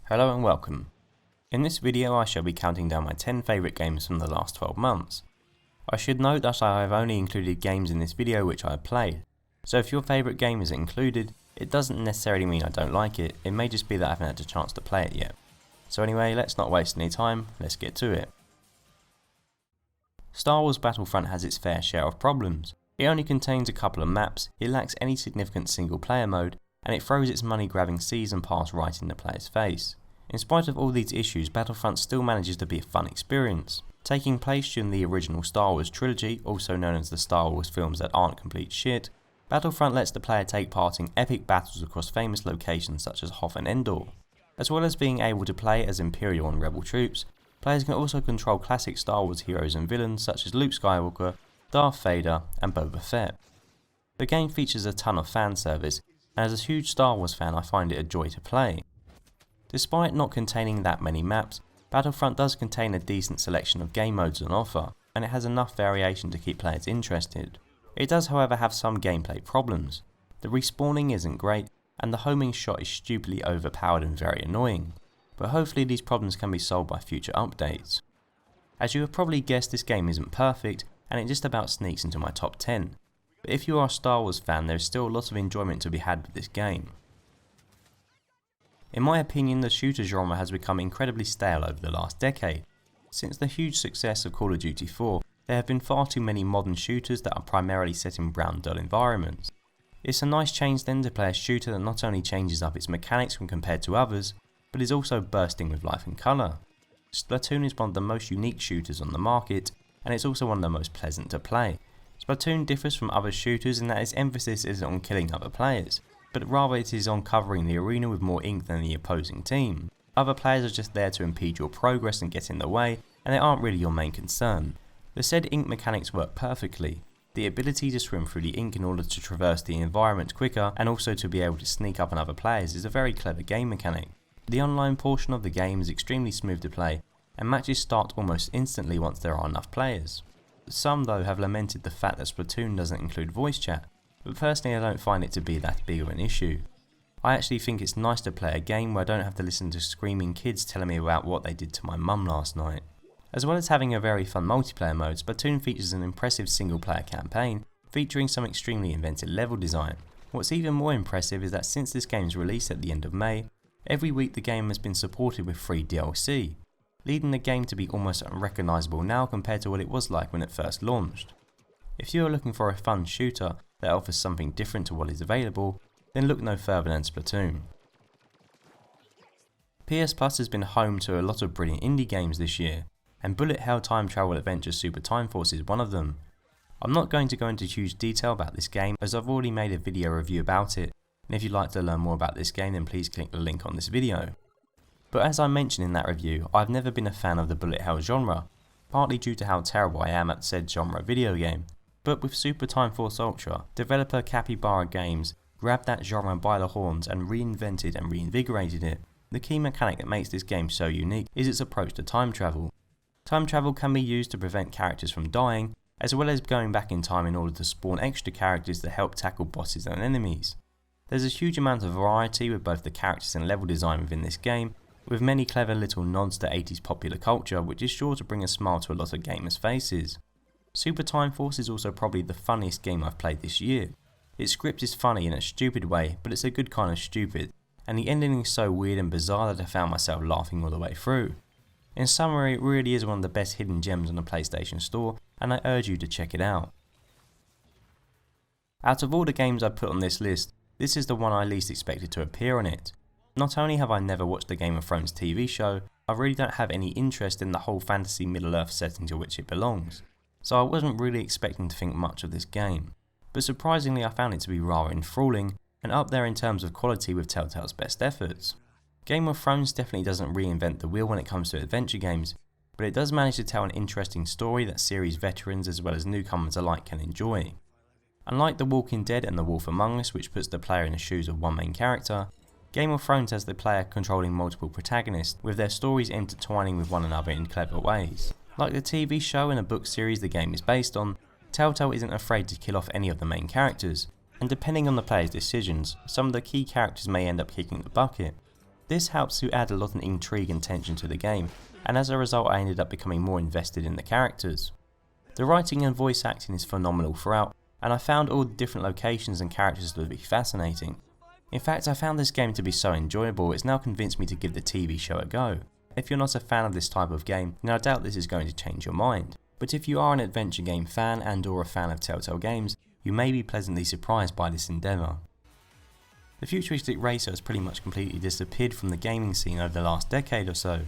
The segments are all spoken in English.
Hello and welcome. In this video I shall be counting down my 10 favourite games from the last 12 months. I should note that I have only included games in this video which I have played, so if your favourite game isn't included, it doesn't necessarily mean I don't like it, it may just be that I haven't had a chance to play it yet. So anyway, let's not waste any time, let's get to it. Star Wars Battlefront has its fair share of problems. It only contains a couple of maps, it lacks any significant single player mode, and it throws its money grabbing season pass right in the player's face. In spite of all these issues, Battlefront still manages to be a fun experience. Taking place during the original Star Wars trilogy, also known as the Star Wars films that aren't complete shit, Battlefront lets the player take part in epic battles across famous locations such as Hoth and Endor. As well as being able to play as Imperial and Rebel troops, players can also control classic Star Wars heroes and villains such as Luke Skywalker, Darth Vader and Boba Fett. The game features a ton of fan service, and as a huge Star Wars fan I find it a joy to play. Despite not containing that many maps, Battlefront does contain a decent selection of game modes on offer, and it has enough variation to keep players interested. It does however have some gameplay problems. The respawning isn't great, and the homing shot is stupidly overpowered and very annoying, but hopefully these problems can be solved by future updates. As you have probably guessed, this game isn't perfect, and it just about sneaks into my top 10. But if you are a Star Wars fan, there is still a lot of enjoyment to be had with this game. In my opinion, the shooter genre has become incredibly stale over the last decade. Since the huge success of Call of Duty 4, there have been far too many modern shooters that are primarily set in brown dull environments. It's a nice change then to play a shooter that not only changes up its mechanics when compared to others, but is also bursting with life and colour. Splatoon is one of the most unique shooters on the market, and it's also one of the most pleasant to play. Splatoon differs from other shooters in that its emphasis isn't on killing other players, but rather it is on covering the arena with more ink than the opposing team. Other players are just there to impede your progress and get in the way, and they aren't really your main concern. The said ink mechanics work perfectly. The ability to swim through the ink in order to traverse the environment quicker and also to be able to sneak up on other players is a very clever game mechanic. The online portion of the game is extremely smooth to play, and matches start almost instantly once there are enough players. Some though have lamented the fact that Splatoon doesn't include voice chat, but personally I don't find it to be that big of an issue. I actually think it's nice to play a game where I don't have to listen to screaming kids telling me about what they did to my mum last night. As well as having a very fun multiplayer mode, Splatoon features an impressive single player campaign featuring some extremely inventive level design. What's even more impressive is that since this game's release at the end of May, every week the game has been supported with free DLC, leading the game to be almost unrecognisable now compared to what it was like when it first launched. If you are looking for a fun shooter that offers something different to what is available, then look no further than Splatoon. PS Plus has been home to a lot of brilliant indie games this year, and bullet hell time travel adventure Super Time Force is one of them. I'm not going to go into huge detail about this game as I've already made a video review about it, and if you'd like to learn more about this game then please click the link on this video. But as I mentioned in that review, I've never been a fan of the bullet hell genre, partly due to how terrible I am at said genre video game. But with Super Time Force Ultra, developer Capybara Games grabbed that genre by the horns and reinvented and reinvigorated it. The key mechanic that makes this game so unique is its approach to time travel. Time travel can be used to prevent characters from dying, as well as going back in time in order to spawn extra characters to help tackle bosses and enemies. There's a huge amount of variety with both the characters and level design within this game, with many clever little nods to 80s popular culture which is sure to bring a smile to a lot of gamers' faces. Super Time Force is also probably the funniest game I've played this year. Its script is funny in a stupid way, but it's a good kind of stupid, and the ending is so weird and bizarre that I found myself laughing all the way through. In summary, it really is one of the best hidden gems on the PlayStation Store, and I urge you to check it out. Out of all the games I put on this list, this is the one I least expected to appear on it. Not only have I never watched the Game of Thrones TV show, I really don't have any interest in the whole fantasy Middle-earth setting to which it belongs, so I wasn't really expecting to think much of this game. But surprisingly I found it to be rather enthralling, and up there in terms of quality with Telltale's best efforts. Game of Thrones definitely doesn't reinvent the wheel when it comes to adventure games, but it does manage to tell an interesting story that series veterans as well as newcomers alike can enjoy. Unlike The Walking Dead and The Wolf Among Us, which puts the player in the shoes of one main character, Game of Thrones has the player controlling multiple protagonists, with their stories intertwining with one another in clever ways. Like the TV show and a book series the game is based on, Telltale isn't afraid to kill off any of the main characters, and depending on the player's decisions, some of the key characters may end up kicking the bucket. This helps to add a lot of intrigue and tension to the game, and as a result I ended up becoming more invested in the characters. The writing and voice acting is phenomenal throughout, and I found all the different locations and characters to be fascinating. In fact, I found this game to be so enjoyable it's now convinced me to give the TV show a go. If you're not a fan of this type of game, then I doubt this is going to change your mind. But if you are an adventure game fan and or a fan of Telltale games, you may be pleasantly surprised by this endeavour. The futuristic racer has pretty much completely disappeared from the gaming scene over the last decade or so.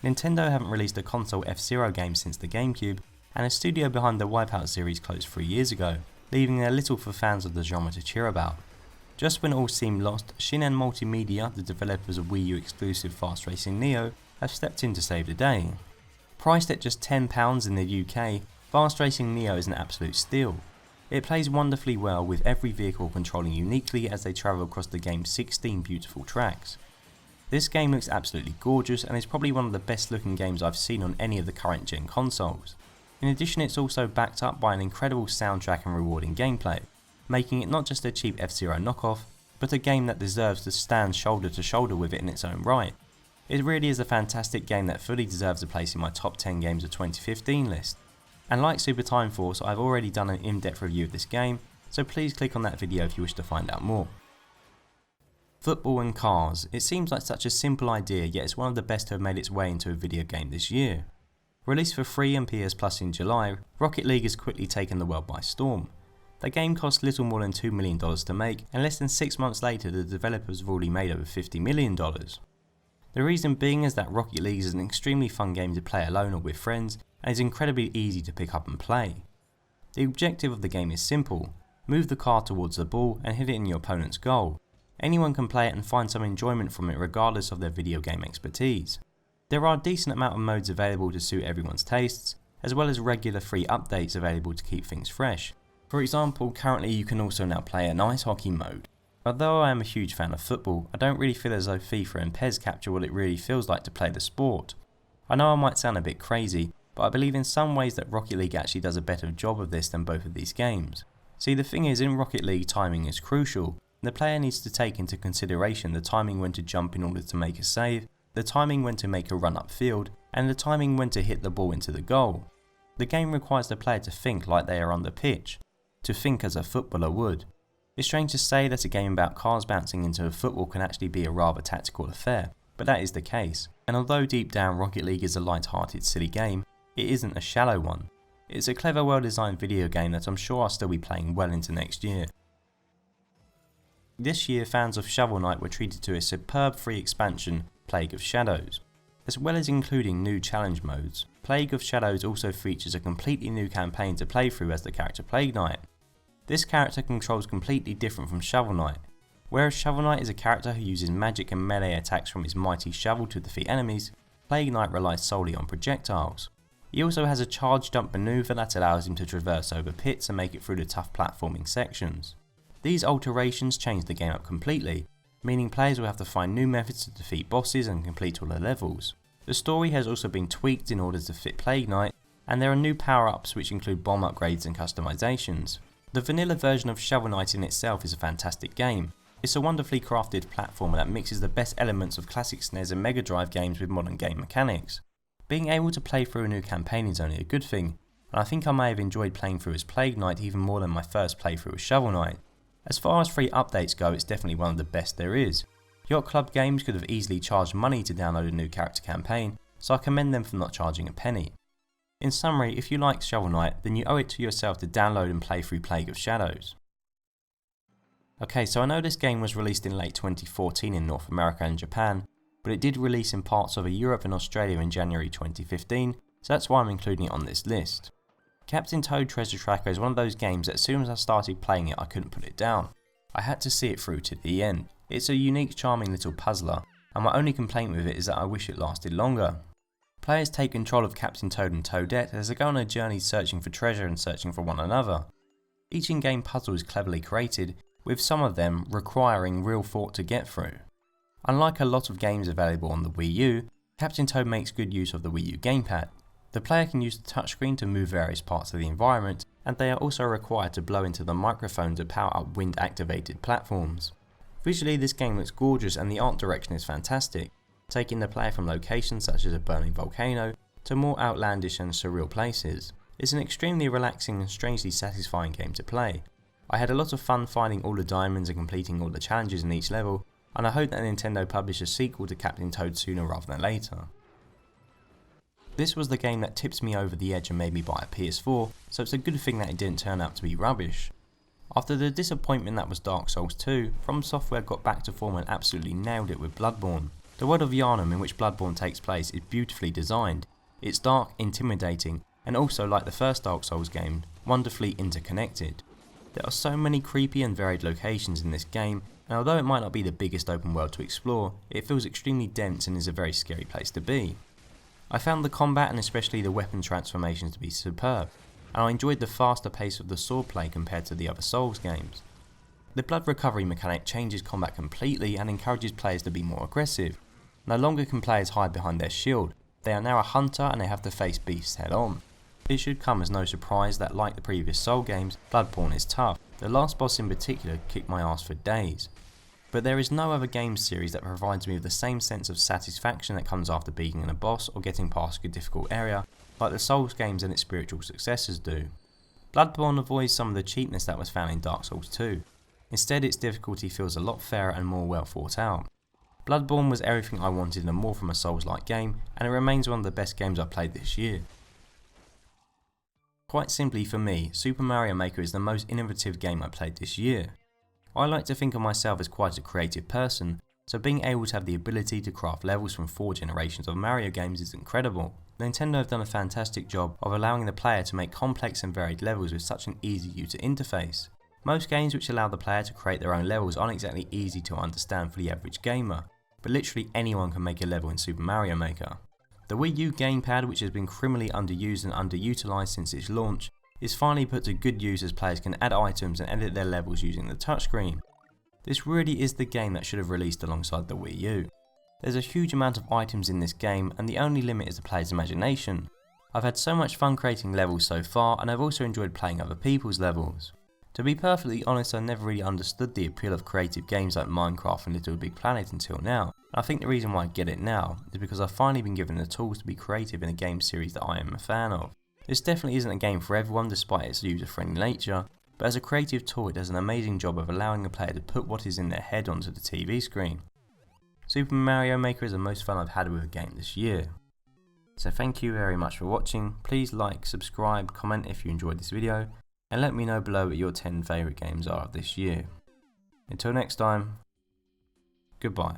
Nintendo haven't released a console F-Zero game since the GameCube, and a studio behind the Wipeout series closed 3 years ago, leaving there little for fans of the genre to cheer about. Just when all seemed lost, Shin'en Multimedia, the developers of Wii U exclusive Fast Racing Neo, have stepped in to save the day. Priced at just £10 in the UK, Fast Racing Neo is an absolute steal. It plays wonderfully well with every vehicle controlling uniquely as they travel across the game's 16 beautiful tracks. This game looks absolutely gorgeous and is probably one of the best looking games I've seen on any of the current gen consoles. In addition, it's also backed up by an incredible soundtrack and rewarding gameplay, making it not just a cheap F-Zero knockoff, but a game that deserves to stand shoulder to shoulder with it in its own right. It really is a fantastic game that fully deserves a place in my top 10 games of 2015 list. And like Super Time Force, I've already done an in-depth review of this game, so please click on that video if you wish to find out more. Football and cars. It seems like such a simple idea, yet it's one of the best to have made its way into a video game this year. Released for free and PS Plus in July, Rocket League has quickly taken the world by storm. The game cost little more than $2 million to make, and less than 6 months later the developers have already made over $50 million. The reason being is that Rocket League is an extremely fun game to play alone or with friends, and is incredibly easy to pick up and play. The objective of the game is simple: move the car towards the ball and hit it in your opponent's goal. Anyone can play it and find some enjoyment from it regardless of their video game expertise. There are a decent amount of modes available to suit everyone's tastes, as well as regular free updates available to keep things fresh. For example, currently you can also now play an ice hockey mode. Although I am a huge fan of football, I don't really feel as though FIFA and PES capture what it really feels like to play the sport. I know I might sound a bit crazy, but I believe in some ways that Rocket League actually does a better job of this than both of these games. See, the thing is, in Rocket League timing is crucial. The player needs to take into consideration the timing when to jump in order to make a save, the timing when to make a run upfield, and the timing when to hit the ball into the goal. The game requires the player to think like they are on the pitch, to think as a footballer would. It's strange to say that a game about cars bouncing into a football can actually be a rather tactical affair, but that is the case. And although deep down Rocket League is a light-hearted silly game, it isn't a shallow one. It's a clever, well-designed video game that I'm sure I'll still be playing well into next year. This year, fans of Shovel Knight were treated to a superb free expansion, Plague of Shadows. As well as including new challenge modes, Plague of Shadows also features a completely new campaign to play through as the character Plague Knight. This character controls completely different from Shovel Knight. Whereas Shovel Knight is a character who uses magic and melee attacks from his mighty shovel to defeat enemies, Plague Knight relies solely on projectiles. He also has a charge jump maneuver that allows him to traverse over pits and make it through the tough platforming sections. These alterations change the game up completely, meaning players will have to find new methods to defeat bosses and complete all the levels. The story has also been tweaked in order to fit Plague Knight, and there are new power-ups which include bomb upgrades and customizations. The vanilla version of Shovel Knight in itself is a fantastic game. It's a wonderfully crafted platformer that mixes the best elements of classic SNES and Mega Drive games with modern game mechanics. Being able to play through a new campaign is only a good thing, and I think I may have enjoyed playing through as Plague Knight even more than my first playthrough as Shovel Knight. As far as free updates go, it's definitely one of the best there is. Yacht Club Games could have easily charged money to download a new character campaign, so I commend them for not charging a penny. In summary, if you like Shovel Knight, then you owe it to yourself to download and play through Plague of Shadows. Okay, so I know this game was released in late 2014 in North America and Japan, but it did release in parts of Europe and Australia in January 2015, so that's why I'm including it on this list. Captain Toad Treasure Tracker is one of those games that as soon as I started playing it I couldn't put it down. I had to see it through to the end. It's a unique, charming little puzzler, and my only complaint with it is that I wish it lasted longer. Players take control of Captain Toad and Toadette as they go on a journey searching for treasure and searching for one another. Each in-game puzzle is cleverly created, with some of them requiring real thought to get through. Unlike a lot of games available on the Wii U, Captain Toad makes good use of the Wii U gamepad. The player can use the touchscreen to move various parts of the environment, and they are also required to blow into the microphone to power up wind-activated platforms. Visually, this game looks gorgeous and the art direction is fantastic, taking the player from locations such as a burning volcano to more outlandish and surreal places. It's an extremely relaxing and strangely satisfying game to play. I had a lot of fun finding all the diamonds and completing all the challenges in each level, and I hope that Nintendo publish a sequel to Captain Toad sooner rather than later. This was the game that tipped me over the edge and made me buy a PS4, so it's a good thing that it didn't turn out to be rubbish. After the disappointment that was Dark Souls 2, From Software got back to form and absolutely nailed it with Bloodborne. The world of Yharnam in which Bloodborne takes place is beautifully designed. It's dark, intimidating, and also, like the first Dark Souls game, wonderfully interconnected. There are so many creepy and varied locations in this game, and although it might not be the biggest open world to explore, it feels extremely dense and is a very scary place to be. I found the combat and especially the weapon transformations to be superb, and I enjoyed the faster pace of the swordplay compared to the other Souls games. The blood recovery mechanic changes combat completely and encourages players to be more aggressive. No longer can players hide behind their shield, they are now a hunter and they have to face beasts head on. It should come as no surprise that, like the previous Soul games, Bloodborne is tough. The last boss in particular kicked my ass for days. But there is no other game series that provides me with the same sense of satisfaction that comes after beating a boss or getting past a difficult area, like the Souls games and its spiritual successors do. Bloodborne avoids some of the cheapness that was found in Dark Souls 2. Instead, its difficulty feels a lot fairer and more well thought out. Bloodborne was everything I wanted and more from a Souls-like game, and it remains one of the best games I've played this year. Quite simply for me, Super Mario Maker is the most innovative game I played this year. I like to think of myself as quite a creative person, so being able to have the ability to craft levels from 4 generations of Mario games is incredible. Nintendo have done a fantastic job of allowing the player to make complex and varied levels with such an easy user interface. Most games which allow the player to create their own levels aren't exactly easy to understand for the average gamer, but literally anyone can make a level in Super Mario Maker. The Wii U gamepad, which has been criminally underused and underutilized since its launch, is finally put to good use as players can add items and edit their levels using the touchscreen. This really is the game that should have released alongside the Wii U. There's a huge amount of items in this game and the only limit is the player's imagination. I've had so much fun creating levels so far, and I've also enjoyed playing other people's levels. To be perfectly honest, I never really understood the appeal of creative games like Minecraft and Little Big Planet until now. And I think the reason why I get it now is because I've finally been given the tools to be creative in a game series that I am a fan of. This definitely isn't a game for everyone despite its user-friendly nature, but as a creative tool it does an amazing job of allowing a player to put what is in their head onto the TV screen. Super Mario Maker is the most fun I've had with a game this year. So thank you very much for watching. Please like, subscribe, comment if you enjoyed this video, and let me know below what your 10 favourite games are of this year. Until next time, goodbye.